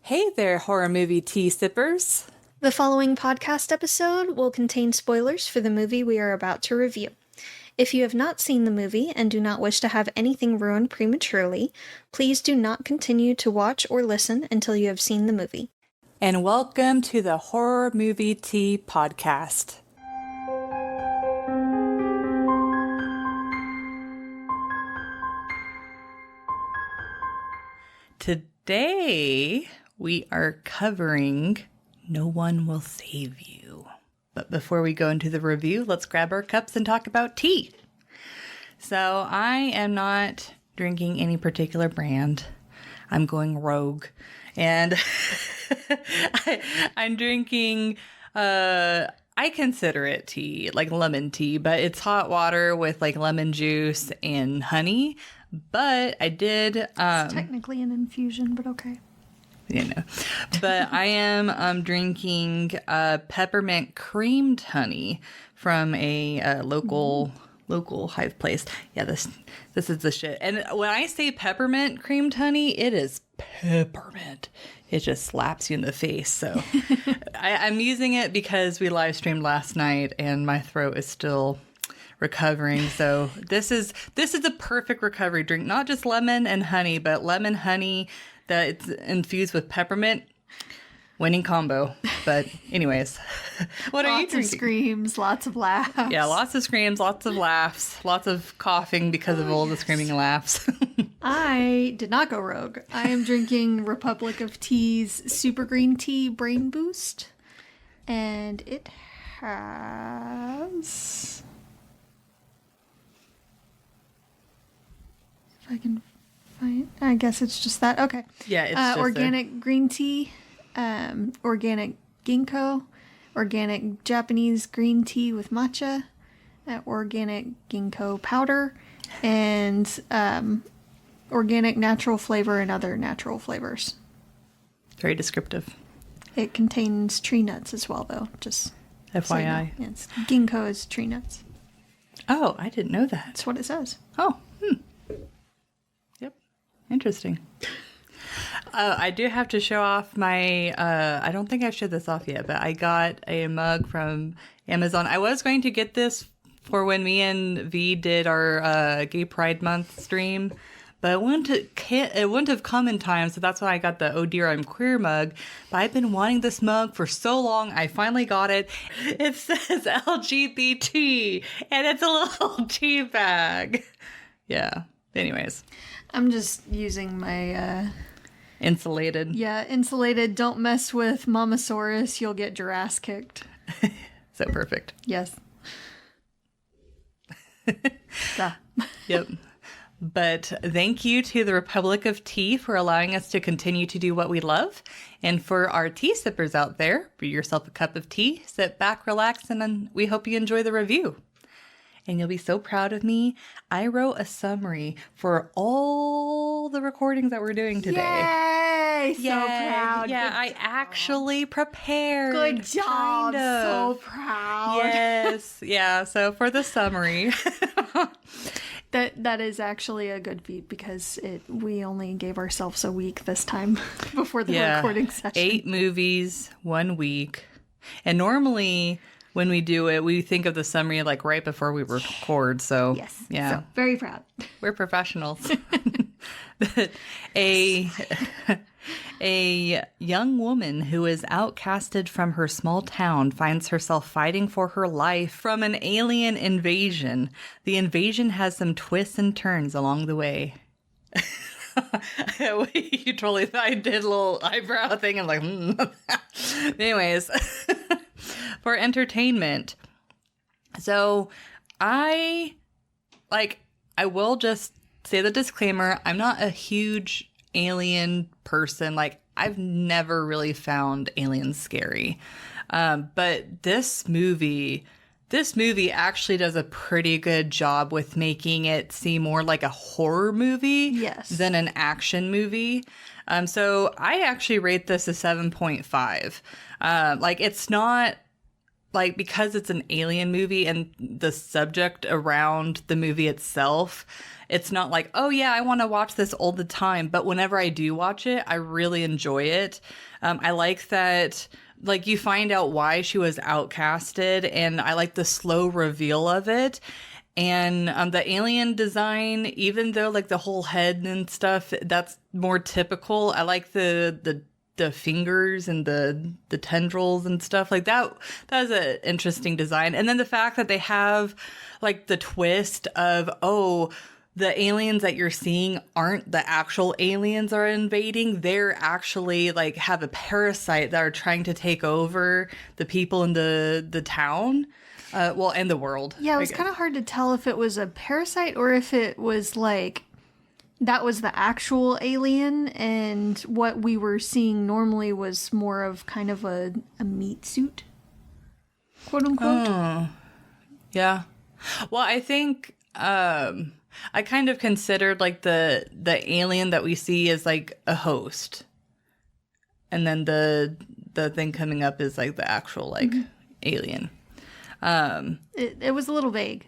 Hey there, horror movie tea sippers. The following podcast episode will contain spoilers for the movie we are about to review. If you have not seen the movie and do not wish to have anything ruined prematurely, please do not continue to watch or listen until you have seen the movie. And welcome to the Horror Movie Tea Podcast. Today, we are covering No One Will Save You. But before we go into the review, let's grab our cups and talk about tea. So I am not drinking any particular brand. I'm going rogue. And I'm drinking, I consider it tea, like lemon tea, but it's hot water with like lemon juice and honey. But I did... it's technically an infusion, but okay. You know, but I am drinking peppermint creamed honey from a local hive place. Yeah, this is the shit. And when I say peppermint creamed honey, it is peppermint. It just slaps you in the face. So I'm using it because we live streamed last night and my throat is still recovering. So this is a perfect recovery drink. Not just lemon and honey, but lemon honey that it's infused with peppermint. Winning combo. But anyways, what are you drinking? Lots of screams, lots of laughs. Yeah, lots of screams, lots of laughs, lots of coughing because of all the screaming and laughs. I did not go rogue. I am drinking Republic of Tea's Super Green Tea Brain Boost. And it has... If I can find... I guess it's just that. Okay. Yeah, it's just organic green tea, organic ginkgo, organic Japanese green tea with matcha, organic ginkgo powder, and organic natural flavor and other natural flavors. Very descriptive. It contains tree nuts as well, though. Just FYI. so you know. It's ginkgo is tree nuts. Oh, I didn't know that. That's what it says. Oh, Yep. Interesting. I do have to show off my, I don't think I've showed this off yet, but I got a mug from Amazon. I was going to get this for when me and V did our Gay Pride Month stream, but it wouldn't have come in time, so that's why I got the Oh Dear I'm Queer mug. But I've been wanting this mug for so long, I finally got it. It says LGBT, and it's a little tea bag. Yeah. Anyways. I'm just using my... Insulated. Yeah, insulated. Don't mess with Mamasaurus. You'll get your ass kicked. So perfect. Yes. Yep. But thank you to the Republic of Tea for allowing us to continue to do what we love. And for our tea sippers out there, brew yourself a cup of tea, sit back, relax, and then we hope you enjoy the review. And you'll be so proud of me. I wrote a summary for all the recordings that we're doing today. Yay! So proud. Yeah, Good I job. actually prepared. Good job. Kind of. So proud. Yes. Yeah, so for the summary. That is actually a good feat because we only gave ourselves a week this time before the recording session. 8 movies, 1 week. And normally... when we do it, we think of the summary like right before we record. So, yes. Yeah. So, very proud. We're professionals. A young woman who is outcasted from her small town finds herself fighting for her life from an alien invasion. The invasion has some twists and turns along the way. You totally thought I did a little eyebrow thing. I'm like, Anyways. For entertainment. So I will just say the disclaimer. I'm not a huge alien person. Like, I've never really found aliens scary. But this movie actually does a pretty good job with making it seem more like a horror movie than an action movie. So I actually rate this a 7.5. It's not like, because it's an alien movie and the subject around the movie itself, it's not like, oh yeah, I want to watch this all the time. But whenever I do watch it, I really enjoy it. I like that, like, you find out why she was outcasted, and I like the slow reveal of it. And the alien design, even though like the whole head and stuff, that's more typical. I like the fingers and the tendrils and stuff like that. That was an interesting design. And then the fact that they have like the twist of, oh, the aliens that you're seeing aren't the actual aliens are invading. They're actually like have a parasite that are trying to take over the people in the town. Well, and the world. Yeah, it was kind of hard to tell if it was a parasite or if it was like that was the actual alien, and what we were seeing normally was more of kind of a meat suit, quote unquote. Oh, yeah. Well, I think I kind of considered like the alien that we see as like a host, and then the thing coming up is like the actual like alien. It was a little vague.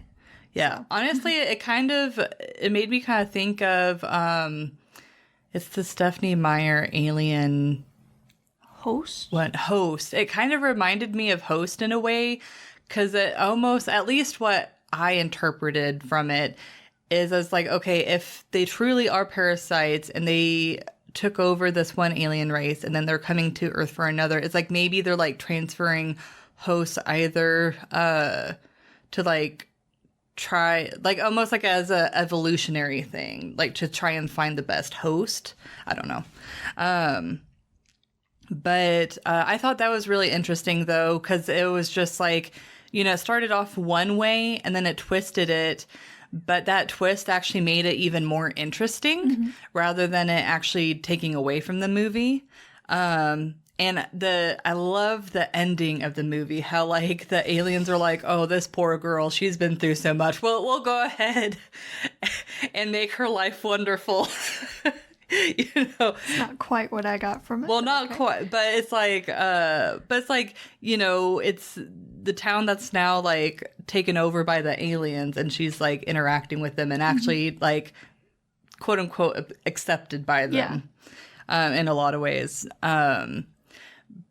Yeah, honestly, it made me kind of think of it's the Stephanie Meyer alien Host. Host. It kind of reminded me of Host in a way, because it almost, at least what I interpreted from it, is as like, okay, if they truly are parasites and they took over this one alien race and then they're coming to Earth for another, it's like maybe they're like transferring hosts either to like try, like almost like as a evolutionary thing, like to try and find the best host. I don't know. But I thought that was really interesting though, because it was just like, you know, it started off one way and then it twisted it, but that twist actually made it even more interesting rather than it actually taking away from the movie. And I love the ending of the movie, how like the aliens are like, oh, this poor girl, she's been through so much. Well, we'll go ahead and make her life wonderful. You know, It's not quite what I got from it. well, not quite, but it's like, you know, it's the town that's now like taken over by the aliens, and she's like interacting with them and actually like, quote unquote, accepted by them, in a lot of ways.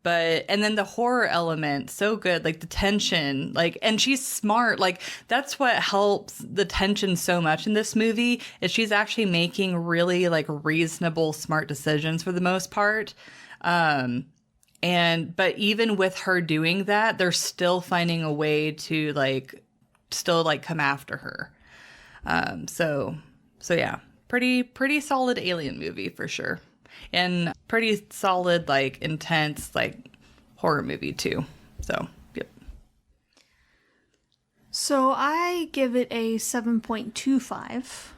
But, and then the horror element, so good, like the tension, like, and she's smart, like, that's what helps the tension so much in this movie, is she's actually making really, like, reasonable, smart decisions for the most part. But even with her doing that, they're still finding a way to, like, still, like, come after her. So yeah, pretty solid alien movie for sure. And pretty solid, like, intense, like, horror movie, too. So, yep. So I give it a 7.25.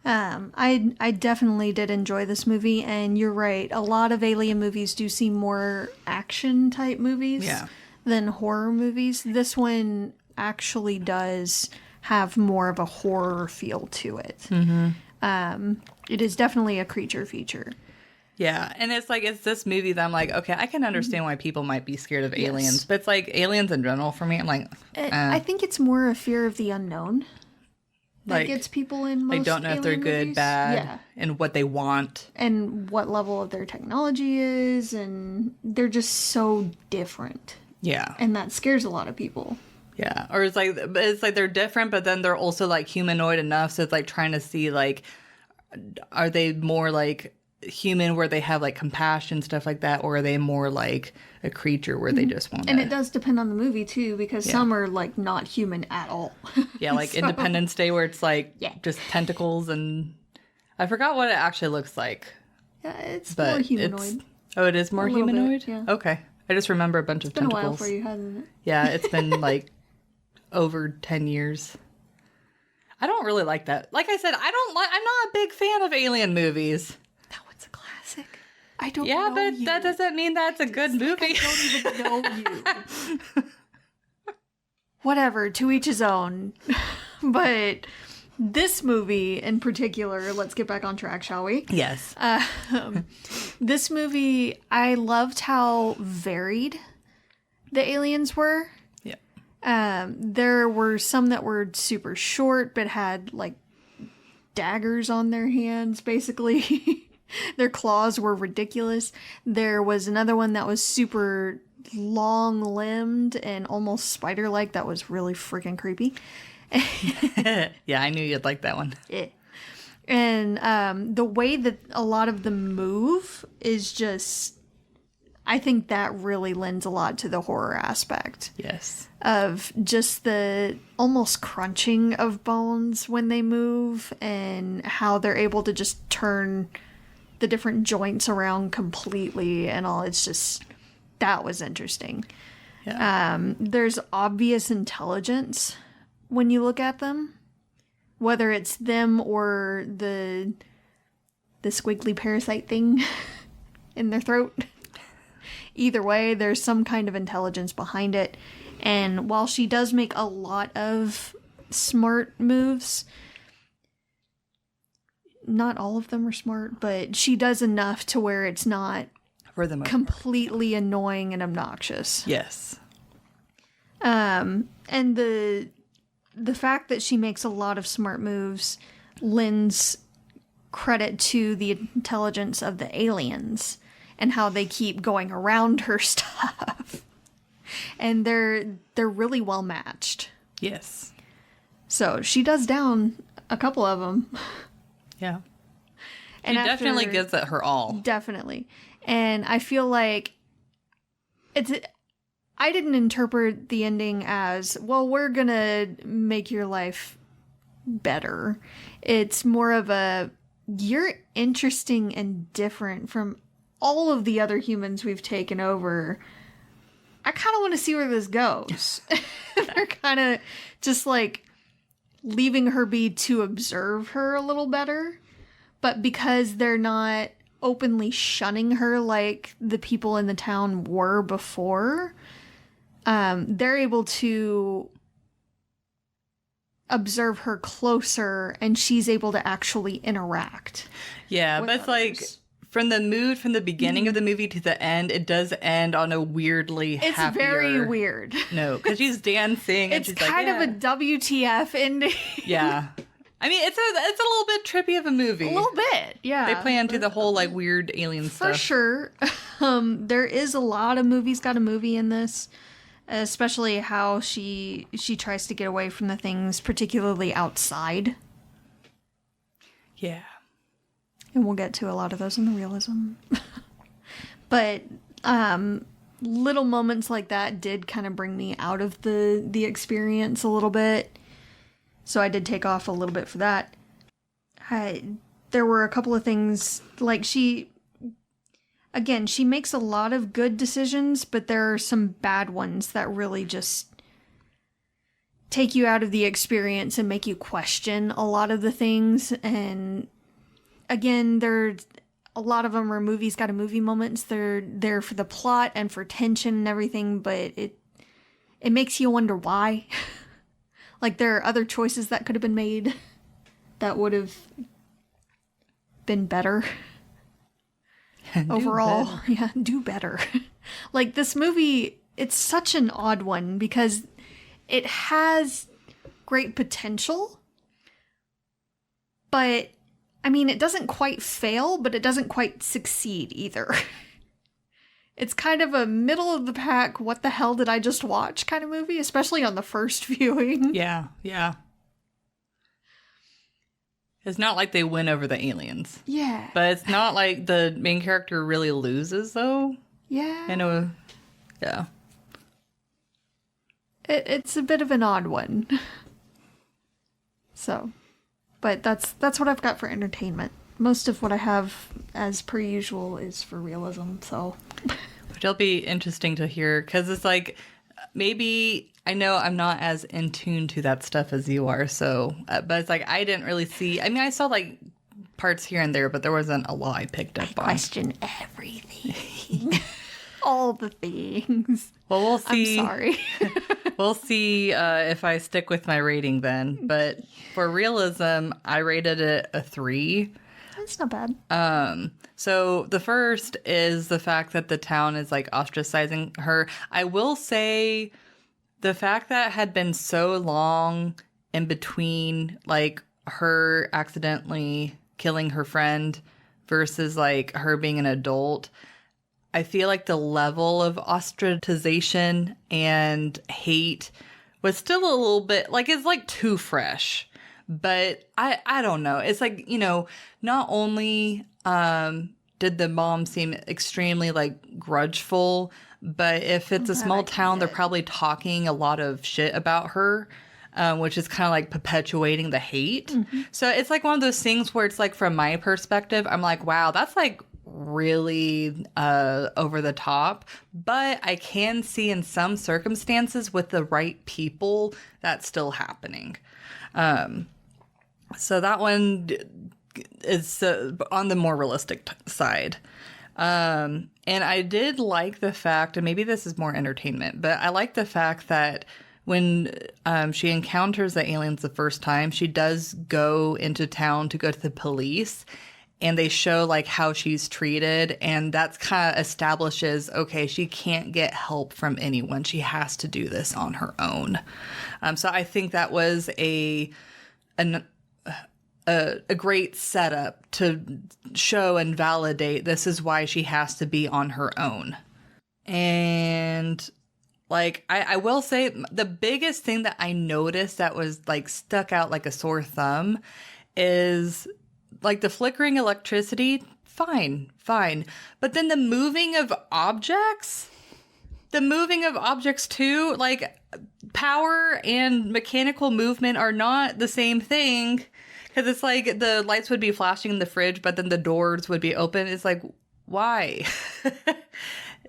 I definitely did enjoy this movie, and you're right. A lot of alien movies do seem more action-type movies than horror movies. This one actually does have more of a horror feel to it. It is definitely a creature feature. Yeah, and it's like, it's this movie that I'm like, okay, I can understand why people might be scared of aliens, but it's like aliens in general for me, I'm like, I think it's more a fear of the unknown that like, gets people in most they don't know if they're alien good, movies. bad, and what they want. And what level of their technology is, and they're just so different. Yeah. And that scares a lot of people. Yeah, or it's like they're different, but then they're also like humanoid enough, so it's like trying to see like, are they more like human where they have like compassion, stuff like that, or are they more like a creature where they just want to... And it does depend on the movie too, because some are like not human at all. Yeah, like Independence Day, where it's like just tentacles, and I forgot what it actually looks like. Yeah, it's more humanoid. It is more humanoid? Bit, yeah. Okay. I just remember a bunch of tentacles. It's been a while for you, hasn't it? Yeah, it's been like over 10 years. I don't really like that. Like I said, I'm not a big fan of alien movies. That one's a classic. I don't know but you. that doesn't mean that's a good movie. I don't even know you. Whatever, to each his own. But this movie in particular, let's get back on track, shall we? Yes. This movie, I loved how varied the aliens were. Yeah. There were some that were super short, but had like daggers on their hands, basically. Their claws were ridiculous. There was another one that was super long-limbed and almost spider-like. That was really freaking creepy. Yeah, I knew you'd like that one. Yeah. And the way that a lot of them move is just... I think that really lends a lot to the horror aspect. Yes. Of just the almost crunching of bones when they move and how they're able to just turn the different joints around completely and all. It's just, that was interesting. Yeah. There's obvious intelligence when you look at them, whether it's them or the squiggly parasite thing in their throat. Either way, there's some kind of intelligence behind it. And while she does make a lot of smart moves, not all of them are smart, but she does enough to where it's not For the most completely annoying and obnoxious. Yes. And the fact that she makes a lot of smart moves lends credit to the intelligence of the aliens and how they keep going around her stuff. And they're really well matched. Yes. So she does down a couple of them. Yeah. And She definitely gives it her all. Definitely. And I feel like I didn't interpret the ending as, well, we're gonna make your life better. It's more of a, you're interesting and different from all of the other humans we've taken over. I kind of want to see where this goes. They're kind of just like leaving her be to observe her a little better. But because they're not openly shunning her like the people in the town were before, they're able to observe her closer and she's able to actually interact. Yeah, but it's like from the beginning of the movie to the end, it does end on a weirdly It's happier very weird. No, because she's dancing and It's she's kind like, of a WTF ending. yeah. I mean, it's a little bit trippy of a movie. A little bit, yeah. They play into the whole like weird alien For stuff. sure. There is a lot of movies got a movie in this, especially how she tries to get away from the things, particularly outside. Yeah. And we'll get to a lot of those in the realism. But little moments like that did kind of bring me out of the experience a little bit. So I did take off a little bit for that. There were a couple of things, like she makes a lot of good decisions, but there are some bad ones that really just take you out of the experience and make you question a lot of the things. And again, a lot of them are movies got a movie moments. They're there for the plot and for tension and everything, but it makes you wonder why. Like, there are other choices that could have been made that would have been better. Overall. Better. Yeah, do better. Like, this movie, it's such an odd one because it has great potential, but, I mean, it doesn't quite fail, but it doesn't quite succeed either. It's kind of a middle of the pack, what the hell did I just watch kind of movie, especially on the first viewing. Yeah, yeah. It's not like they win over the aliens. Yeah. But it's not like the main character really loses, though. Yeah. Yeah. It's a bit of an odd one. So, but that's what I've got for entertainment. Most of what I have, as per usual, is for realism, so... Which will be interesting to hear, because it's like, maybe, I know I'm not as in tune to that stuff as you are, so, but it's like, I didn't really see, I mean, I saw, like, parts here and there, but there wasn't a lot I picked up on. Question everything. All the things. Well, we'll see. I'm sorry. We'll see if I stick with my rating then, but for realism, I rated it a 3. That's not bad. So the first is the fact that the town is like ostracizing her. I will say the fact that it had been so long in between like her accidentally killing her friend versus like her being an adult, I feel like the level of ostracization and hate was still a little bit like it's like too fresh. But I don't know. It's like, you know, not only did the mom seem extremely like grudgeful, but if it's a small town, they're probably talking a lot of shit about her, which is kind of like perpetuating the hate. Mm-hmm. So it's like one of those things where it's like, from my perspective, I'm like, wow, that's like really over the top. But I can see in some circumstances with the right people that's still happening. So that one is on the more realistic side. And I did like the fact, and maybe this is more entertainment, but I like the fact that when she encounters the aliens the first time, she does go into town to go to the police, and they show like how she's treated, and that's kind of establishes, okay, she can't get help from anyone. She has to do this on her own. So I think that was a great setup to show and validate this is why she has to be on her own. And like, I will say the biggest thing that I noticed that was like stuck out like a sore thumb is like the flickering electricity. Fine. But then the moving of objects too, like power and mechanical movement are not the same thing. Because it's like the lights would be flashing in the fridge, but then the doors would be open. It's like, why?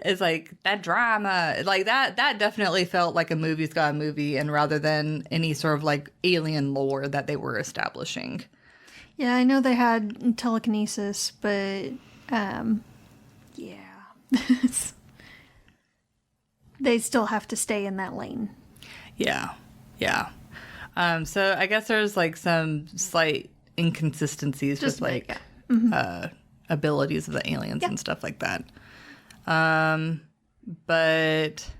It's like that drama. Like that definitely felt like a movie's got a movie, and rather than any sort of like alien lore that they were establishing. Yeah, I know they had telekinesis, but yeah. They still have to stay in that lane. Yeah. So I guess there's like some slight inconsistencies with like abilities of the aliens and stuff like that. But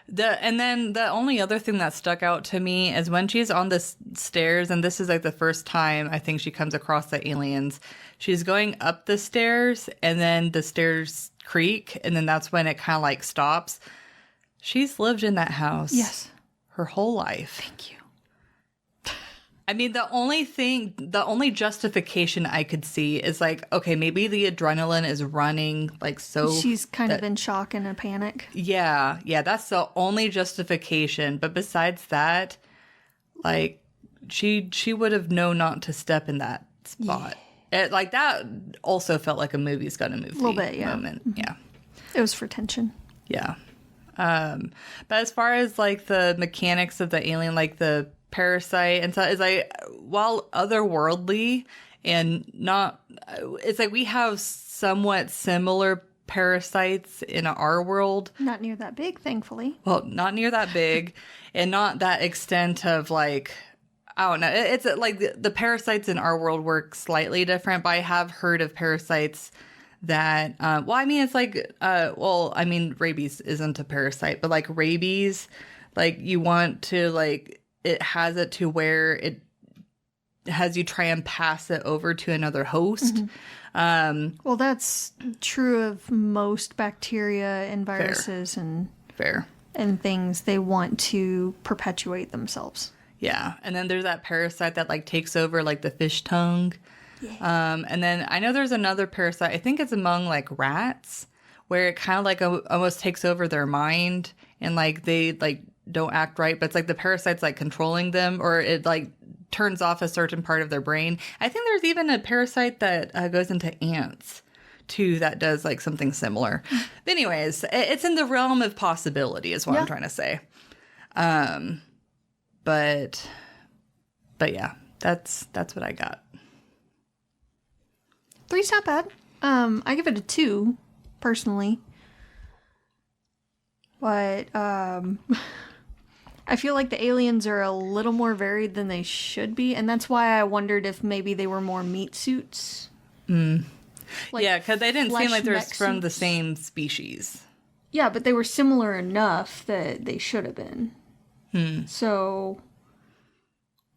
then the only other thing that stuck out to me is when she's on the stairs, and this is like the first time I think she comes across the aliens. She's going up the stairs, and then the stairs creak, and then that's when it kind of like stops. She's lived in that house. Yes. Her whole life. Thank you. I mean, the only justification I could see is like, okay, maybe the adrenaline is running like so. She's kind of in shock and a panic. Yeah, that's the only justification. But besides that, like, she would have known not to step in that spot. Yeah. Like that also felt like a movie's got a movie. A little bit, yeah. Moment. Mm-hmm. Yeah. It was for tension. Yeah. But as far as like the mechanics of the alien, like the parasite and stuff, is like, while otherworldly and not, it's like we have somewhat similar parasites in our world. Not near that big, thankfully. Well, not near that big, and not that extent of like, I don't know. It's like the parasites in our world work slightly different, but I have heard of parasites that, well, I mean, it's like, rabies isn't a parasite, but like rabies, like you want to like, it has it to where it has you try and pass it over to another host. Mm-hmm. Well, that's true of most bacteria and viruses Fair. And things. They want to perpetuate themselves. Yeah. And then there's that parasite that like takes over like the fish tongue. Yeah. And then I know there's another parasite, I think it's among like rats, where it kind of like almost takes over their mind, and like they like don't act right, but it's like the parasite's like controlling them, or it like turns off a certain part of their brain. I think there's even a parasite that goes into ants too that does like something similar. But anyways, it's in the realm of possibility is what I'm trying to say. But yeah, that's what I got. 3's not bad. I give it a 2 personally. But I feel like the aliens are a little more varied than they should be, and that's why I wondered if maybe they were more meat suits Like, yeah, because they didn't seem like they're flesh from the mech suits. same species. Yeah, but they were similar enough that they should have been. So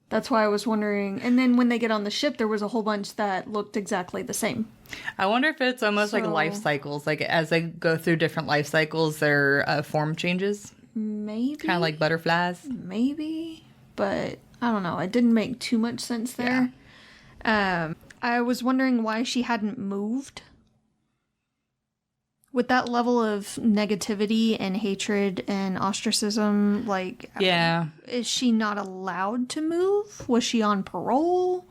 that's why I was wondering. And then when they get on the ship, there was a whole bunch that looked exactly the same. I wonder if it's almost like life So- cycles. Like as they go through different life cycles, their form changes. Maybe. Kind of like butterflies. Maybe. But I don't know. It didn't make too much sense there. I was wondering why she hadn't moved. With that level of negativity and hatred and ostracism, like, Yeah. is she not allowed to move? Was she on parole?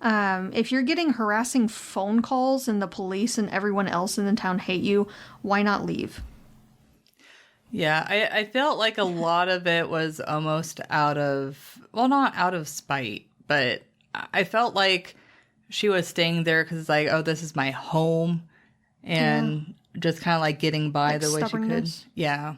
If you're getting harassing phone calls and the police and everyone else in the town hate you, why not leave? Yeah, I felt like a lot of it was almost out of, well, not out of spite, but I felt like she was staying there because it's like, oh, this is my home, and just kind of like getting by Like the way she could. stubbornness? Yeah.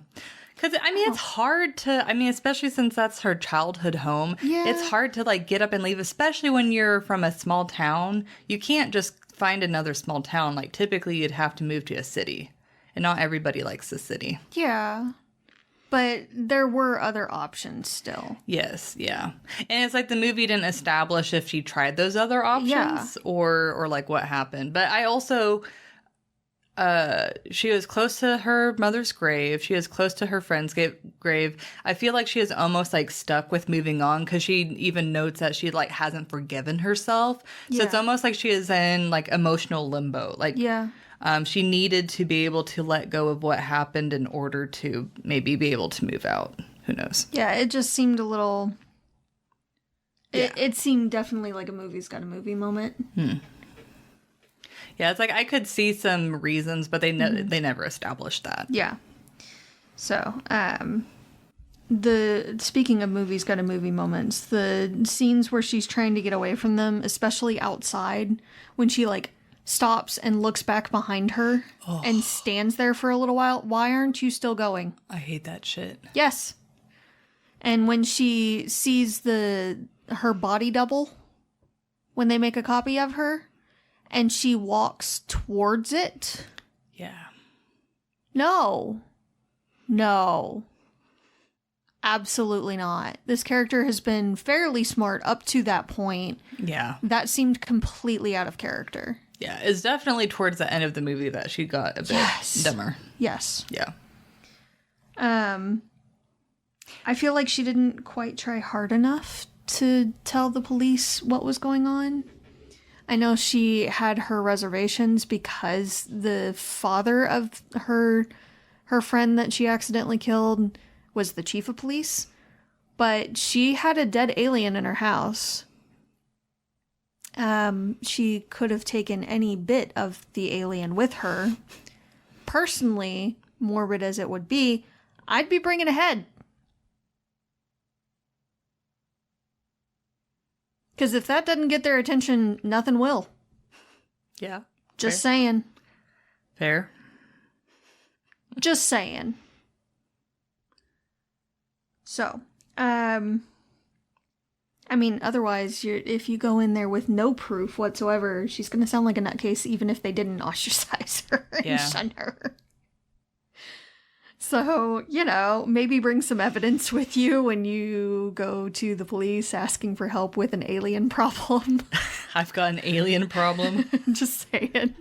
Because, I mean, it's hard to, I mean, especially since that's her childhood home, Yeah. it's hard to like get up and leave, especially when you're from a small town. You can't just find another small town. Like, typically, you'd have to move to a city. And not everybody likes the city. Yeah. But there were other options still. Yes, yeah. And it's like the movie didn't establish if she tried those other options or like what happened. But I also she was close to her mother's grave. She was close to her friend's grave. I feel like she is almost like stuck with moving on because she even notes that she like hasn't forgiven herself. So it's Yeah. almost like she is in like emotional limbo. Like Yeah. she needed to be able to let go of what happened in order to maybe be able to move out. Who knows? Yeah, it just seemed a little... It seemed definitely like a movie's got a movie moment. Yeah, it's like I could see some reasons, but they never established that. Yeah. So, speaking of movies got a movie moments, the scenes where she's trying to get away from them, especially outside, when she like stops and looks back behind her and stands there for a little while. Why aren't you still going? I hate that shit. Yes. And when she sees her body double when they make a copy of her and she walks towards it. Yeah. No. Absolutely not. This character has been fairly smart up to that point. Yeah. That seemed completely out of character. Yeah. It's definitely towards the end of the movie that she got a bit dumber. Yes. Yeah. I feel like she didn't quite try hard enough to tell the police what was going on. I know she had her reservations because the father of her friend that she accidentally killed was the chief of police, but she had a dead alien in her house. She could have taken any bit of the alien with her. Personally, morbid as it would be, I'd be bringing a head. Because if that doesn't get their attention, nothing will. Yeah. Just saying. Fair. Just saying. So, I mean, otherwise, if you go in there with no proof whatsoever, she's going to sound like a nutcase even if they didn't ostracize her and shun her. So, maybe bring some evidence with you when you go to the police asking for help with an alien problem. I've got an alien problem. Just saying.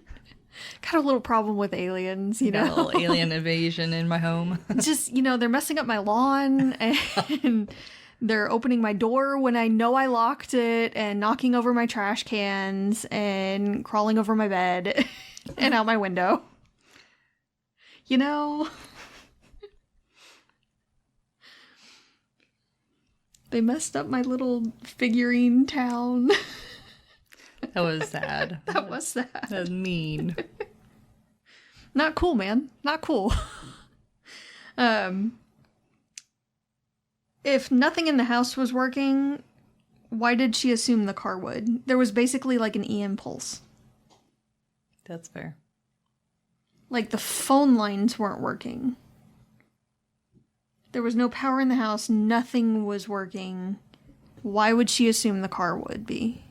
Got a little problem with aliens, Got a little alien invasion in my home. Just, they're messing up my lawn and they're opening my door when I know I locked it and knocking over my trash cans and crawling over my bed and out my window. They messed up my little figurine town. That was sad. That was sad. That was mean. Not cool, man. Not cool. If nothing in the house was working, why did she assume the car would? There was basically like an EM pulse. That's fair. Like the phone lines weren't working. There was no power in the house. Nothing was working. Why would she assume the car would be?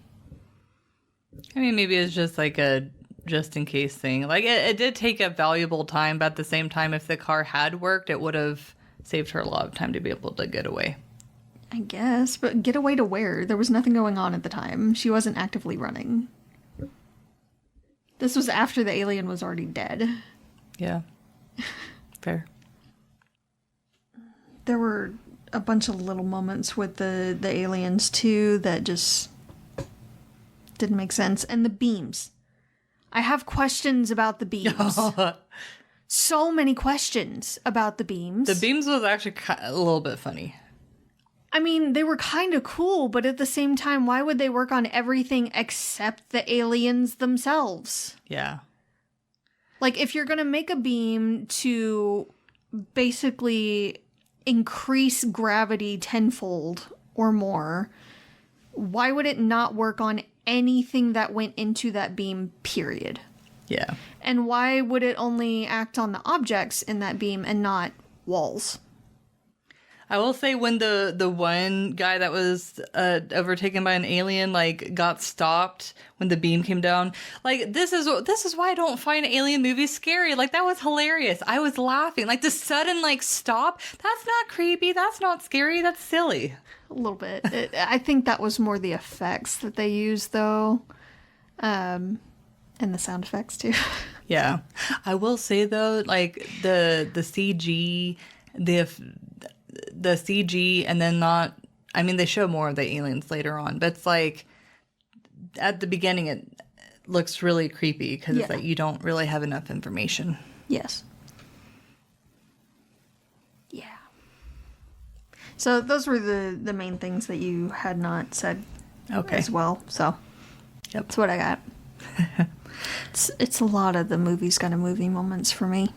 I mean, maybe it's just like a just in case thing. Like it did take up valuable time, but at the same time, if the car had worked, it would have saved her a lot of time to be able to get away. I guess, but get away to where? There was nothing going on at the time. She wasn't actively running. This was after the alien was already dead. Yeah. Fair. There were a bunch of little moments with the aliens, too, that just didn't make sense. And the beams. I have questions about the beams. So many questions about the beams. The beams was actually a little bit funny. I mean, they were kind of cool, but at the same time, why would they work on everything except the aliens themselves? Yeah. Like, if you're going to make a beam to basically increase gravity tenfold or more, why would it not work on anything that went into that beam, period? Yeah. And why would it only act on the objects in that beam and not walls? I will say when the one guy that was overtaken by an alien like got stopped when the beam came down, like this is why I don't find alien movies scary. Like that was hilarious. I was laughing. Like the sudden like stop, that's not creepy. That's not scary. That's silly. A little bit. I think that was more the effects that they used though, and the sound effects too. Yeah, I will say though, like the CG, the CG, and then not, I mean, they show more of the aliens later on, but it's like, at the beginning, it looks really creepy, because it's like, you don't really have enough information. Yes. Yeah. So those were the main things that you had not said as well, so yep. That's what I got. It's a lot of the movies kind of movie moments for me.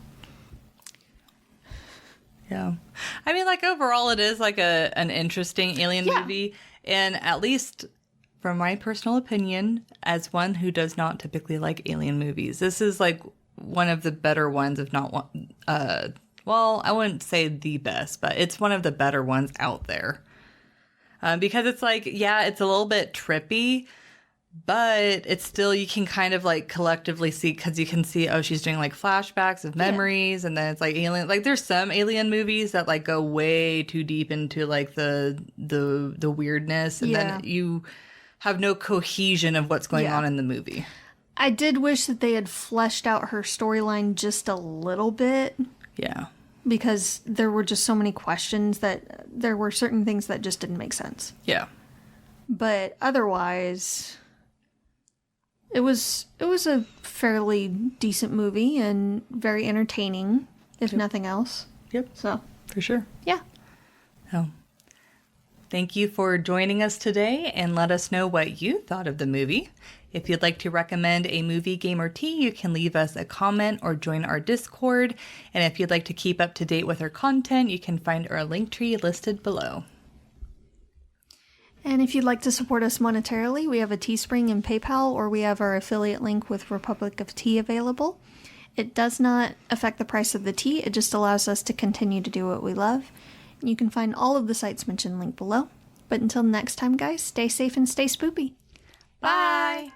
Yeah. I mean, like, overall, it is, like, an interesting alien movie. And at least, from my personal opinion, as one who does not typically like alien movies, this is, like, one of the better ones, if not one... well, I wouldn't say the best, but it's one of the better ones out there. Because it's, like, yeah, it's a little bit trippy, but it's still, you can kind of like collectively see, because you can see, oh, she's doing like flashbacks of memories, and then it's like alien. Like there's some alien movies that like go way too deep into like the weirdness, and then you have no cohesion of what's going on in the movie. I did wish that they had fleshed out her storyline just a little bit. Yeah. Because there were just so many questions that there were certain things that just didn't make sense. Yeah. But otherwise, it was a fairly decent movie and very entertaining, if nothing else. Yep. So, for sure. Yeah. Oh. Thank you for joining us today, and let us know what you thought of the movie. If you'd like to recommend a movie, game, or tea, you can leave us a comment or join our Discord. And if you'd like to keep up to date with our content, you can find our link tree listed below. And if you'd like to support us monetarily, we have a Teespring and PayPal, or we have our affiliate link with Republic of Tea available. It does not affect the price of the tea, it just allows us to continue to do what we love. And you can find all of the sites mentioned linked below. But until next time, guys, stay safe and stay spoopy. Bye!